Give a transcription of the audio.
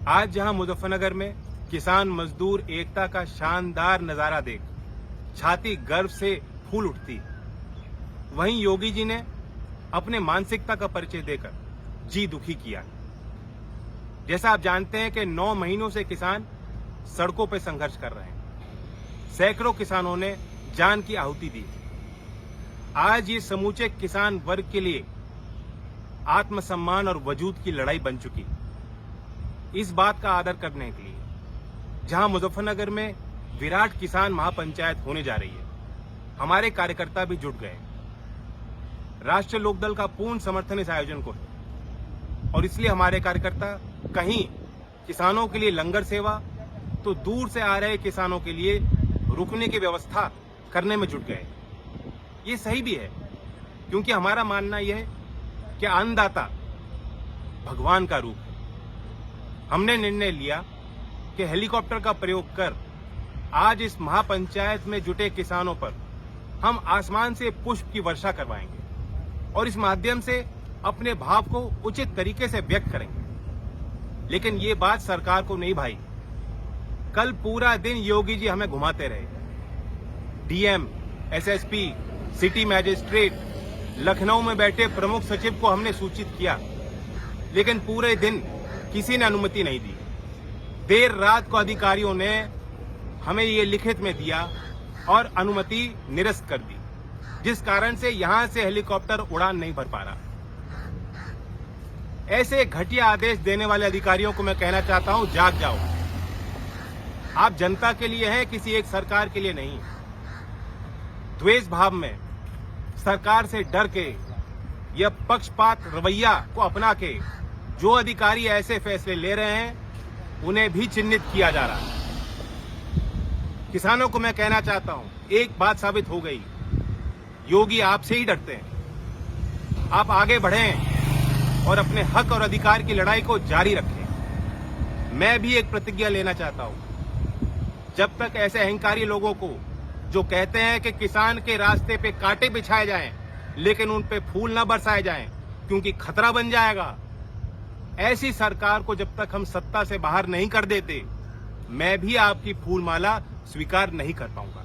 आज जहां मुजफ्फरनगर में किसान मजदूर एकता का शानदार नजारा देख छाती गर्व से फूल उठती, वहीं योगी जी ने अपने मानसिकता का परिचय देकर जी दुखी किया। जैसा आप जानते हैं कि 9 महीनों से किसान सड़कों पर संघर्ष कर रहे हैं। सैकड़ों किसानों ने जान की आहुति दी। आज ये समूचे किसान वर्ग के लिए आत्मसम्मान और वजूद की लड़ाई बन चुकी। इस बात का आदर करने के लिए जहां मुजफ्फरनगर में विराट किसान महापंचायत होने जा रही है, हमारे कार्यकर्ता भी जुट गए। राष्ट्रीय लोकदल का पूर्ण समर्थन इस आयोजन को है और इसलिए हमारे कार्यकर्ता कहीं किसानों के लिए लंगर सेवा तो दूर से आ रहे किसानों के लिए रुकने की व्यवस्था करने में जुट गए। ये सही भी है, क्योंकि हमारा मानना यह है कि अन्नदाता भगवान का रूप है। हमने निर्णय लिया कि हेलीकॉप्टर का प्रयोग कर आज इस महापंचायत में जुटे किसानों पर हम आसमान से पुष्प की वर्षा करवाएंगे और इस माध्यम से अपने भाव को उचित तरीके से व्यक्त करेंगे। लेकिन ये बात सरकार को नहीं भाई। कल पूरा दिन योगी जी हमें घुमाते रहे। DM, SSP, city magistrate, Lucknow में बैठे प्रमुख सचिव को हमने सूचित किया, लेकिन पूरे दिन किसी ने अनुमति नहीं दी। देर रात को अधिकारियों ने हमें ये लिखित में दिया और अनुमति निरस्त कर दी, जिस कारण से यहां से हेलीकॉप्टर उड़ान नहीं भर पा रहा। ऐसे घटिया आदेश देने वाले अधिकारियों को मैं कहना चाहता हूं, जाग जाओ। आप जनता के लिए हैं, किसी एक सरकार के लिए नहीं। द्वेष भाव में सरकार से डर के या पक्षपात रवैया को अपना के जो अधिकारी ऐसे फैसले ले रहे हैं, उन्हें भी चिन्हित किया जा रहा है। किसानों को मैं कहना चाहता हूं, एक बात साबित हो गई, योगी आपसे ही डरते हैं। आप आगे बढ़ें और अपने हक और अधिकार की लड़ाई को जारी रखें। मैं भी एक प्रतिज्ञा लेना चाहता हूं, जब तक ऐसे अहंकारी लोगों को जो कहते हैं कि किसान के रास्ते पे कांटे बिछाए जाएं, लेकिन उन पे फूल न बरसाए जाएं क्योंकि खतरा बन जाएगा, ऐसी सरकार को जब तक हम सत्ता से बाहर नहीं कर देते, मैं भी आपकी फूलमाला स्वीकार नहीं कर पाऊंगा।